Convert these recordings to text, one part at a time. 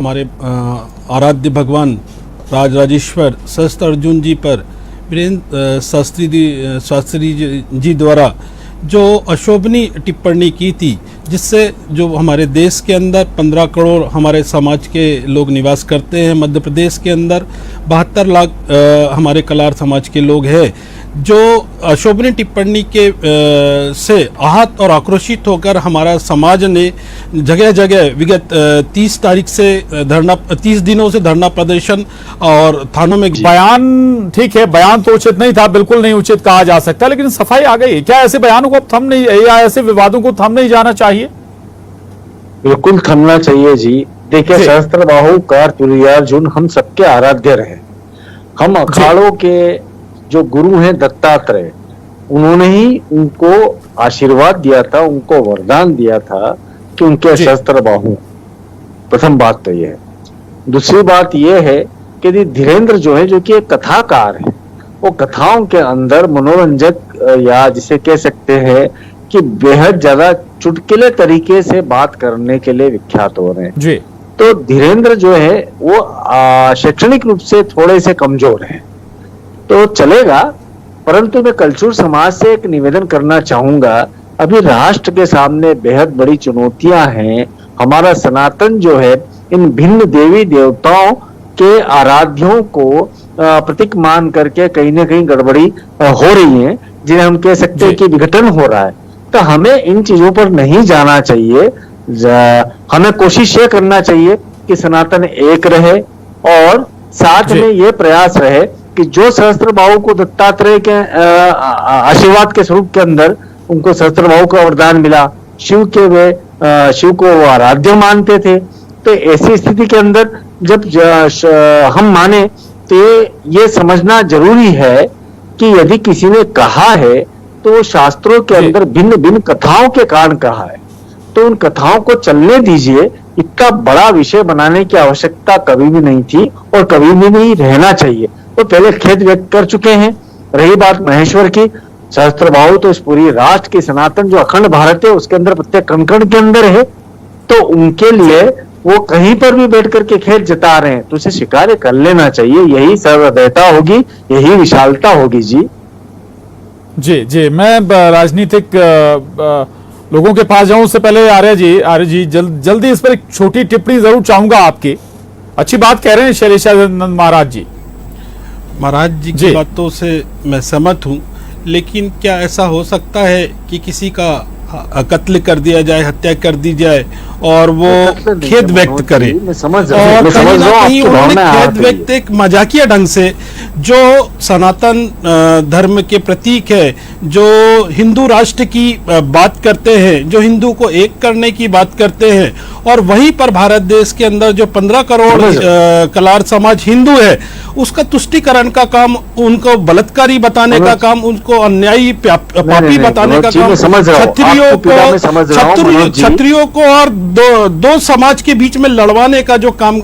हमारे आराध्य भगवान राजराजेश्वर सहस्त्र अर्जुन जी पर वीरेंद्र शास्त्री जी द्वारा जो अशोभनीय टिप्पणी की थी, जिससे जो हमारे देश के अंदर 15 करोड़ हमारे समाज के लोग निवास करते हैं, मध्य प्रदेश के अंदर 72 लाख हमारे कलार समाज के लोग हैं, जो अशोभनीय टिप्पणी के से आहत और आक्रोशित होकर हमारा समाज ने जगह जगह विगत 30 तारीख से 30 दिनों से धरना प्रदर्शन और थानों में बयान, ठीक है, बयान तो उचित नहीं था, बिल्कुल नहीं उचित कहा जा सकता, लेकिन सफाई आ गई। क्या ऐसे बयानों को अब थम नहीं, या ऐसे विवादों को थम नहीं जाना चाहिए? बिल्कुल थमना चाहिए जी। देखिए, सहस्त्र बाहु कार्तवीर्यार्जुन हम सबके आराध्य रहे। हम अखाड़ों के जो गुरु हैं दत्तात्रेय, उन्होंने ही उनको आशीर्वाद दिया था, उनको वरदान दिया था कि उनके सहस्त्र बाहु। प्रथम बात तो यह है। दूसरी बात यह है कि धीरेन्द्र जो है, जो कि एक कथाकार है, वो कथाओं के अंदर मनोरंजक या जिसे कह सकते हैं कि बेहद ज्यादा चुटकुले तरीके से बात करने के लिए विख्यात हो रहे हैं जी। तो धीरेन्द्र जो है वो शैक्षणिक रूप से थोड़े से कमजोर हैं, तो चलेगा। परंतु मैं कल्चर समाज से एक निवेदन करना चाहूंगा, अभी राष्ट्र के सामने बेहद बड़ी चुनौतियां हैं। हमारा सनातन जो है इन भिन्न देवी देवताओं के आराध्यों को प्रतीक मान करके कहीं ना कहीं गड़बड़ी हो रही है, जिन्हें हम कह सकते हैं कि विघटन हो रहा है। तो हमें इन चीजों पर नहीं जाना चाहिए। हमें कोशिश ये करना चाहिए कि सनातन एक रहे और साथ में ये प्रयास रहे कि जो सहस्त्र बाहु को दत्तात्रेय के आशीर्वाद के स्वरूप के अंदर उनको सहस्त्र बाहु का वरदान मिला, शिव को वो आराध्य मानते थे। तो ऐसी स्थिति के अंदर जब हम माने तो ये समझना जरूरी है कि यदि किसी ने कहा है तो वो शास्त्रों के अंदर भिन्न भिन्न कथाओं के कारण कहा है, तो उन कथाओं को चलने दीजिए। इतना बड़ा विषय बनाने की आवश्यकता कभी भी नहीं थी और कभी भी नहीं रहना चाहिए। तो पहले खेद व्यक्त कर चुके हैं। रही बात महेश्वर की, सहस्त्र बाहु तो इस पूरी राष्ट्र की सनातन जो अखंड भारत है उसके अंदर प्रत्येक कण के अंदर है, तो उनके लिए वो कहीं पर भी बैठ करके खेद जता रहे हैं तो उसे स्वीकार कर लेना चाहिए। यही सर्वदयता होगी, यही विशालता होगी जी। जी मैं राजनीतिक लोगों के पास जाऊं उससे पहले आर्य जी जल्दी इस पर एक छोटी टिप्पणी जरूर चाहूंगा आपकी। अच्छी बात कह रहे हैं शैलेशानंद महाराज जी की बातों से मैं सहमत हूँ, लेकिन क्या ऐसा हो सकता है कि किसी का कत्ल कर दिया जाए, हत्या कर दी जाए और वो खेद व्यक्त करे? और कहीं उन्होंने खेद व्यक्त एक मजाकिया ढंग से, जो सनातन धर्म के प्रतीक है, जो हिंदू राष्ट्र की बात करते हैं, जो हिंदू को एक करने की बात करते हैं, और वहीं पर भारत देश के अंदर जो 15 करोड़ कलार समाज हिंदू है, उसका तुष्टिकरण का काम, उनको बलात्कारी बताने का काम, उनको अन्यायी पापी बताने का काम क्षत्रियों को और दो समाज के बीच में लड़वाने का जो काम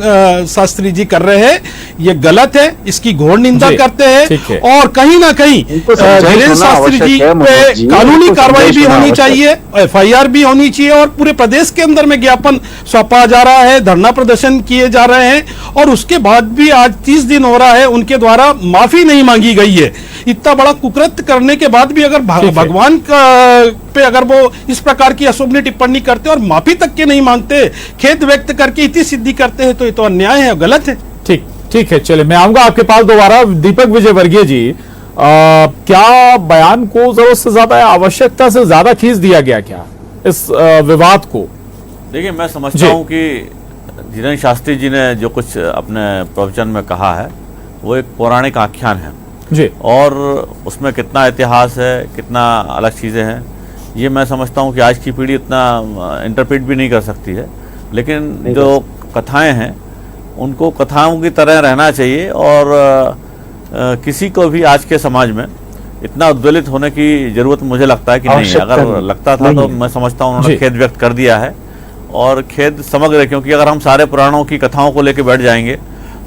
शास्त्री जी कर रहे हैं, ये गलत है। इसकी घोर निंदा करते हैं और कहीं ना कहीं धीरेन्द्र शास्त्री जी पे कानूनी कार्रवाई भी होनी चाहिए, FIR भी होनी चाहिए, और पूरे प्रदेश के अंदर में ज्ञापन सौंपा जा रहा है, धरना प्रदर्शन किए जा रहे हैं, और उसके बाद भी आज 30 दिन हो रहा है, उनके द्वारा माफी नहीं मांगी गई है। इतना बड़ा कुकृत्य करने के बाद भी अगर भगवान पे अगर वो इस प्रकार की अशोभनीय टिप्पणी करते और माफी तक के नहीं मांगते, खेद व्यक्त करके इतनी सिद्धि करते हैं, तो ये तो अन्याय है, गलत है। ठीक है, चलिए मैं आऊंगा आपके पास दोबारा। दीपक विजयवर्गीय जी, क्या बयान को जरूरत से ज्यादा, आवश्यकता से ज्यादा खींच दिया गया क्या इस विवाद को? देखिए, मैं समझता हूं कि धीरेन्द्र शास्त्री जी ने जो कुछ अपने प्रवचन में कहा है वो एक पौराणिक आख्यान है जी, और उसमें कितना इतिहास है, कितना अलग चीजें हैं, ये मैं समझता हूं कि आज की पीढ़ी इतना इंटरप्रेट भी नहीं कर सकती है। लेकिन जो कथाएं हैं उनको कथाओं की तरह रहना चाहिए, और किसी को भी आज के समाज में इतना उद्वेलित होने की जरूरत मुझे लगता है कि नहीं। अगर लगता था तो मैं समझता हूँ उन्होंने खेद व्यक्त कर दिया है, और खेद समग्र है, क्योंकि अगर हम सारे पुराणों की कथाओं को लेकर बैठ जाएंगे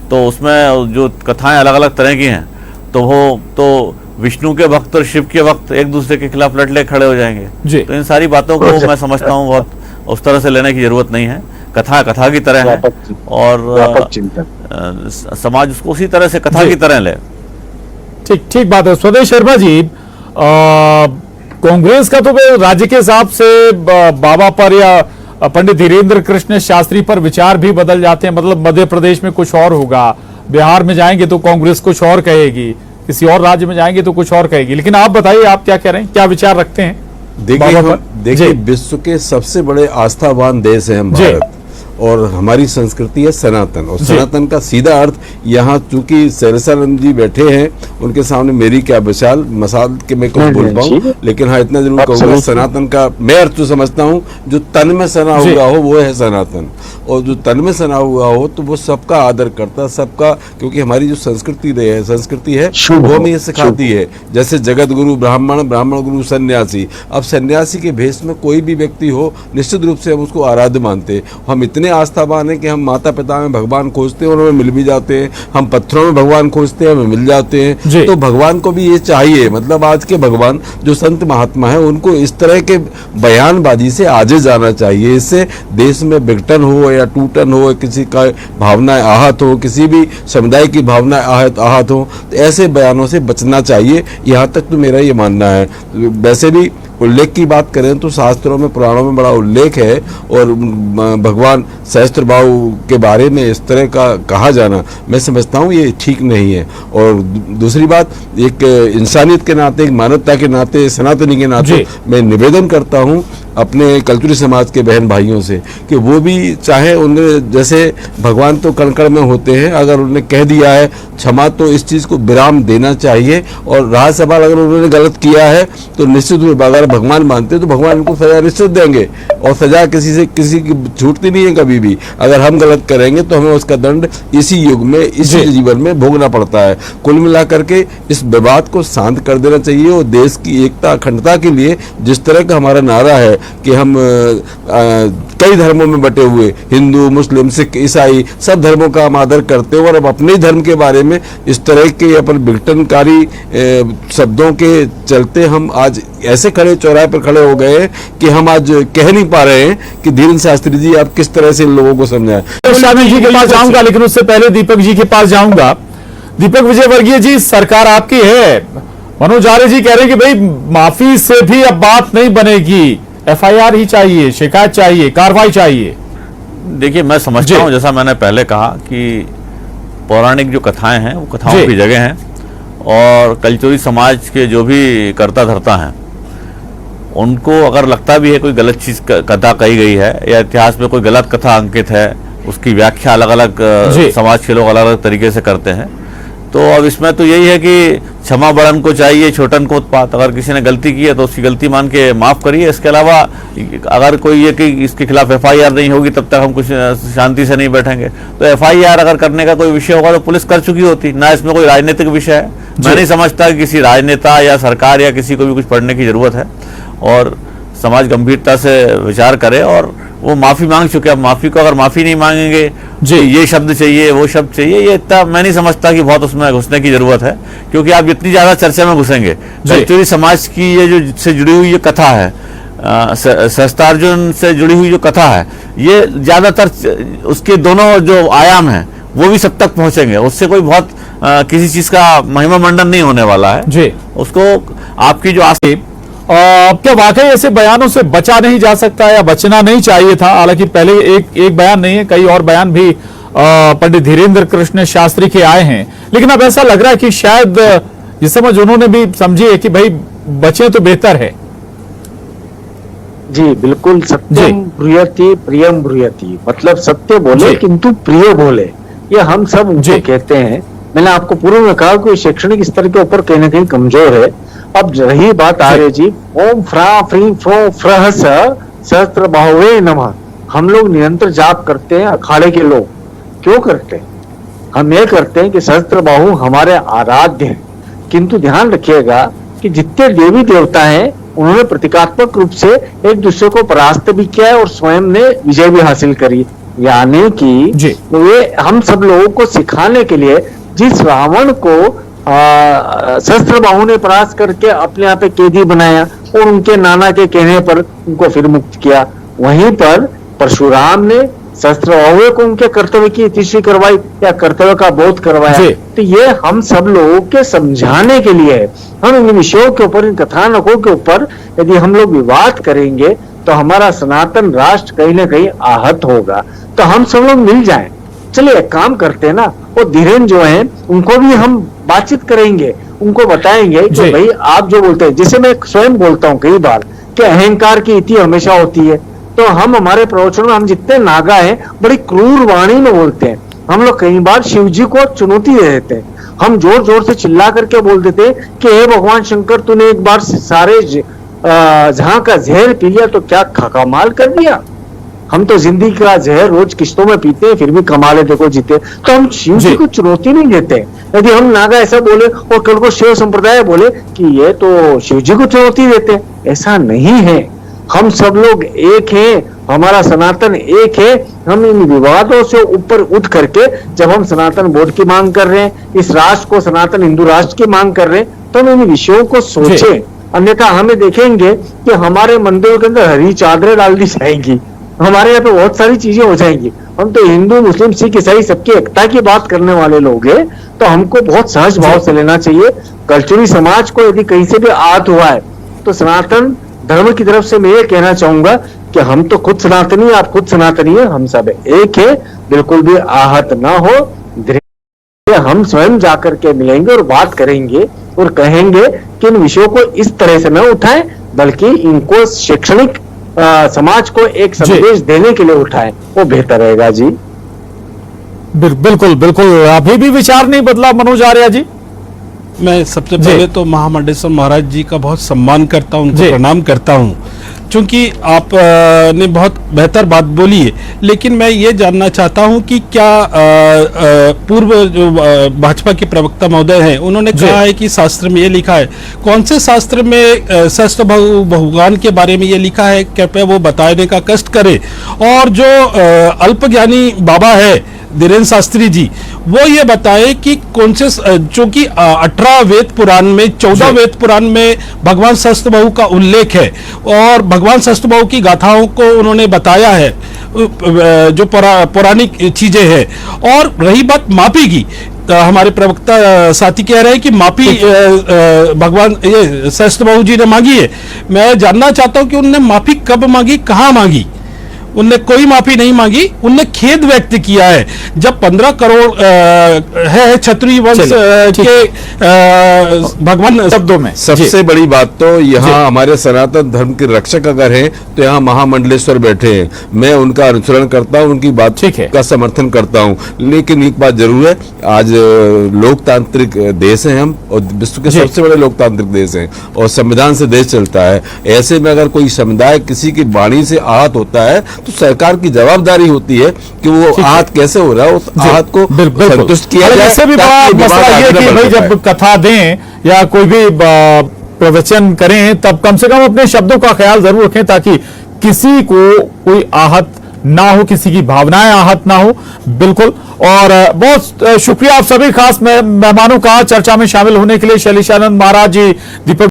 तो उसमें जो कथाएं अलग अलग तरह की हैं, तो वो तो विष्णु के भक्त और शिव के भक्त एक दूसरे के खिलाफ लड़ले खड़े हो जाएंगे। तो इन सारी बातों को मैं समझता हूँ बहुत उस तरह से लेने की जरूरत नहीं है। कथा की तरह है और समाज उसको उसी तरह से कथा की तरह ले। ठीक बात है। स्वदेश शर्मा जी, कांग्रेस का तो राज्य के हिसाब से बाबा पर या पंडित धीरेन्द्र कृष्ण शास्त्री पर विचार भी बदल जाते हैं। मतलब मध्य प्रदेश में कुछ और होगा, बिहार में जाएंगे तो कांग्रेस कुछ और कहेगी, किसी और राज्य में जाएंगे तो कुछ और कहेगी। लेकिन आप बताइए, आप क्या कह रहे हैं, क्या विचार रखते हैं? देखिए विश्व के सबसे बड़े आस्थावान देश है हम भारत, और हमारी संस्कृति है सनातन, और सनातन का सीधा अर्थ यहाँ, चूंकि सैरसानंद जी बैठे हैं उनके सामने मेरी क्या विशाल मसाल के मैं कुछ बोल पाऊँ, लेकिन हाँ इतना जरूर कहूँगा, सनातन का मैं अर्थ तो समझता हूँ, जो तन में सना हुआ हो वो है सनातन, और जो तन में सना हुआ हो तो वो सबका आदर करता, सबका, क्योंकि हमारी जो संस्कृति है वो हमें ये सिखाती है। जैसे जगत गुरु ब्राह्मण, ब्राह्मण गुरु सन्यासी। अब सन्यासी के भेष में कोई भी व्यक्ति हो, निश्चित रूप से हम उसको आराध्य मानते। हम इतने आस्थावान है कि हम माता पिता में भगवान खोजते हैं और हमें मिल भी जाते हैं, हम पत्थरों में भगवान खोजते हैं, हमें मिल जाते हैं। तो भगवान को भी ये चाहिए, मतलब आज के भगवान जो संत महात्मा है उनको इस तरह के बयानबाजी से आगे जाना चाहिए। इससे देश में विघटन हो या टूटन हो, किसी का भावनाएं आहत हो, किसी भी समुदाय की भावनाएं आहत हो, तो ऐसे बयानों से बचना चाहिए। यहाँ तक तो मेरा ये मानना है। वैसे भी उल्लेख की बात करें तो शास्त्रों में, पुराणों में बड़ा उल्लेख है, और भगवान सहस्त्रबाहु के बारे में इस तरह का कहा जाना मैं समझता हूँ ये ठीक नहीं है। और दूसरी बात, एक इंसानियत के नाते, एक मानवता के नाते, सनातनी के नाते मैं निवेदन करता हूँ अपने कल्चुरी समाज के बहन भाइयों से कि वो भी चाहे, उन्हें जैसे भगवान तो कण कण में होते हैं, अगर उन्होंने कह दिया है क्षमा, तो इस चीज़ को विराम देना चाहिए। और रहा सवाल, अगर उन्होंने गलत किया है तो निश्चित रूप, अगर भगवान मानते हैं तो भगवान उनको सजा निश्चित देंगे, और सजा किसी की छूटती नहीं है कभी भी। अगर हम गलत करेंगे तो हमें उसका दंड इसी युग में, इसी जीवन में भोगना पड़ता है। कुल मिलाकर के इस विवाद को शांत कर देना चाहिए, और देश की एकता अखंडता के लिए जिस तरह का हमारा नारा है कि हम कई धर्मों में बटे हुए, हिंदू, मुस्लिम, सिख, ईसाई, सब धर्मों का हम आदर करते हैं, और अब अपने ही धर्म के बारे में इस तरह के अपन विघटनकारी शब्दों के चलते हम आज ऐसे खड़े चौराहे पर खड़े हो गए कि हम आज कह नहीं पा रहे हैं कि धीरेन्द्र शास्त्री जी आप किस तरह से इन लोगों को समझाएं। शामी जी के पास जाऊंगा, लेकिन उससे पहले दीपक जी के पास जाऊंगा। दीपक विजयवर्गीय जी, सरकार आपकी है, मनोज आर्य जी कह रहे हैं कि भाई माफी से भी अब बात नहीं बनेगी, एफआईआर ही चाहिए, शिकायत चाहिए, कार्रवाई चाहिए। देखिए मैं समझता हूँ, जैसा मैंने पहले कहा कि पौराणिक जो कथाएं हैं वो कथाओं की जगह हैं, और कल्चुरी समाज के जो भी कर्ता धर्ता हैं उनको अगर लगता भी है कोई गलत चीज कथा कही गई है या इतिहास में कोई गलत कथा अंकित है, उसकी व्याख्या अलग अलग समाज के लोग अलग अलग तरीके से करते हैं, तो अब इसमें तो यही है कि क्षमा बड़न को चाहिए, छोटन को उत्पात। अगर किसी ने गलती की है तो उसकी गलती मान के माफ करिए। इसके अलावा अगर कोई ये कि इसके खिलाफ एफआईआर नहीं होगी तब तक हम कुछ शांति से नहीं बैठेंगे। तो एफआईआर अगर करने का कोई विषय होगा तो पुलिस कर चुकी होती ना, इसमें कोई राजनीतिक विषय है। मैं नहीं समझता कि किसी राजनेता या सरकार या किसी को भी कुछ पढ़ने की जरूरत है, और समाज गंभीरता से विचार करे, और वो माफी मांग चुके। अब माफी को अगर माफी नहीं मांगेंगे जी, ये शब्द चाहिए, वो शब्द चाहिए, ये इतना मैं नहीं समझता कि बहुत उसमें घुसने की जरूरत है, क्योंकि आप जितनी ज्यादा चर्चा में घुसेंगे, कल्चुरी समाज की ये जो से जुड़ी हुई ये कथा है, सहस्त्रार्जुन से जुड़ी हुई जो कथा है, ये ज्यादातर उसके दोनों जो आयाम हैं वो भी सब तक पहुंचेंगे। उससे कोई बहुत किसी चीज का महिमा मंडन नहीं होने वाला है जी। उसको आपकी जो क्या वाकई ऐसे बयानों से बचा नहीं जा सकता या बचना नहीं चाहिए था? हालांकि पहले एक बयान नहीं है, कई और बयान भी पंडित धीरेन्द्र कृष्ण शास्त्री के आए हैं, लेकिन अब ऐसा लग रहा है कि शायद ये समझ उन्होंने भी समझी है कि भाई बचे तो बेहतर है। जी बिल्कुल, सत्यम ब्रूयति प्रियम ब्रूयति, मतलब सत्य बोले किंतु प्रिय बोले, ये हम सब उनको कहते हैं। मैंने आपको पूर्व में कहा कि शैक्षणिक स्तर के ऊपर कहीं ना कहीं कमजोर है। अब रही बात आर्य जी, ओम फ्रा फ्री फ्रो फ्रह सहस्त्र बाहुवे नमः, हम लोग निरंतर जाप करते हैं, अखाड़े के लोग क्यों करते हैं? हम ये करते हैं कि सहस्त्र बाहु हमारे आराध्य हैं, किंतु ध्यान रखिएगा कि जितने देवी देवता हैं उन्होंने प्रतीकात्मक रूप से एक दूसरे को परास्त भी किया है और स्वयं ने विजय भी हासिल करी। यानी कि वे हम सब लोगों को सिखाने के लिए, जिस रावण को सहस्त्र बाहु ने परास्त करके अपने आप पे कैदी बनाया और उनके नाना के कहने पर उनको फिर मुक्त किया, वहीं पर परशुराम ने शस्त्र हुए को उनके कर्तव्य की तीसरी करवाई या कर्तव्य का बोध करवाया। जी। तो ये हम सब लोगों के समझाने के लिए है। हम इन विषयों के ऊपर, इन कथानकों के ऊपर यदि हम लोग विवाद करेंगे तो हमारा सनातन राष्ट्र कहीं ना कहीं आहत होगा। तो हम सब लोग मिल जाएं, चलिए एक काम करते हैं ना, वो धीरेन जो है उनको भी हम बातचीत करेंगे, उनको बताएंगे कि भाई आप जो बोलते हैं, जैसे मैं स्वयं बोलता हूँ कई बार कि अहंकार की इति हमेशा होती है, तो हम हमारे प्रवचनों में हम जितने नागा हैं बड़ी क्रूर वाणी में बोलते हैं। हम लोग कई बार शिव जी को चुनौती दे देते हैं, हम जोर जोर से चिल्ला करके बोल देते हैं कि हे भगवान शंकर, तूने एक बार सारे जहां का जहर पी लिया तो क्या कमाल कर दिया। हम तो जिंदगी का जहर रोज किश्तों में पीते हैं, फिर भी कमाल है देखो जीते। तो हम शिव जी को चुनौती नहीं देते। यदि हम नागा ऐसा बोले और कल को शिव संप्रदाय बोले कि ये तो शिव जी को चुनौती देते हैं, ऐसा नहीं है। हम सब लोग एक हैं, हमारा सनातन एक है। हम इन विवादों से ऊपर उठ करके जब हम सनातन बोर्ड की मांग कर रहे हैं, इस राष्ट्र को सनातन हिंदू राष्ट्र की मांग कर रहे हैं, तो हम इन विषयों को सोचें। अन्यथा हमें देखेंगे कि हमारे मंदिरों के अंदर हरी चादरें डाल दी जाएंगी, हमारे यहाँ पे बहुत सारी चीजें हो जाएंगी। हम तो हिंदू मुस्लिम सिख ईसाई सबकी एकता की बात करने वाले लोग हैं, तो हमको बहुत सहज भाव से लेना चाहिए। कल्चरली समाज को यदि कहीं से भी आहत हुआ है तो सनातन धर्म की तरफ से मैं ये कहना चाहूंगा कि हम तो खुद सनातनी, आप खुद सनातनी है, हम सब एक है, बिल्कुल भी आहत ना हो। हम स्वयं जाकर के मिलेंगे और बात करेंगे और कहेंगे कि इन विषयों को इस तरह से न उठाएं, बल्कि इनको शैक्षणिक समाज को एक संदेश देने के लिए उठाएं, वो बेहतर रहेगा जी। बिल्कुल बिल्कुल। अभी भी विचार नहीं बदला मनोज आर्य जी? मैं सबसे पहले तो महामंडलेश्वर महाराज जी का बहुत सम्मान करता हूँ, उनको प्रणाम करता हूँ, क्योंकि आप ने बहुत बेहतर बात बोली है। लेकिन मैं ये जानना चाहता हूँ कि क्या पूर्व जो भाजपा के प्रवक्ता महोदय हैं, उन्होंने कहा है कि शास्त्र में ये लिखा है, कौन से शास्त्र में शस्त्र बहुगान के बारे में ये लिखा है, कृपया वो बताने का कष्ट करे। और जो अल्पज्ञानी बाबा है धीरेन्द्र शास्त्री जी, वो ये बताए कि कौन से, चूंकि 18 वेद पुराण में 14 वेद पुराण में भगवान सहस्त्रबाहु का उल्लेख है और भगवान सहस्त्रबाहु की गाथाओं को उन्होंने बताया है, जो पौराणिक चीजें हैं। और रही बात माफी की, हमारे प्रवक्ता साथी कह रहे हैं कि माफी भगवान ये सहस्त्रबाहु जी ने मांगी है। मैं जानना चाहता हूं कि उनने माफी कब मांगी, कहां मांगी? उनने कोई माफी नहीं मांगी, उनने खेद व्यक्त किया है। जब 15 करोड़ है क्षत्रिय वंश के भगवान शब्दों में, सबसे बड़ी बात तो यहाँ हमारे सनातन धर्म के रक्षक अगर हैं तो यहाँ महामंडलेश्वर बैठे हैं। मैं उनका अनुसरण करता हूँ, उनकी बात का समर्थन करता हूँ। लेकिन एक बात जरूर है, आज लोकतांत्रिक देश है हम, और विश्व के सबसे बड़े लोकतांत्रिक देश हैं, और संविधान से देश चलता है। ऐसे में अगर कोई समुदाय किसी की वाणी से आहत होता है तो सरकार की जवाबदारी होती है कि वो आहत कैसे हो रहा है, उस आहत को संतुष्ट किया जाए। ऐसे भी बड़ा मसला ये कि भाई जब कथा दें या कोई भी प्रवचन करें, तब कम से कम अपने शब्दों का ख्याल जरूर रखें, ताकि किसी को कोई आहत ना हो, किसी की भावनाएं आहत ना हो। बिल्कुल। और बहुत शुक्रिया आप सभी खास मेहमानों का चर्चा में शामिल होने के लिए। शैलेशानंद महाराज जी, दीपक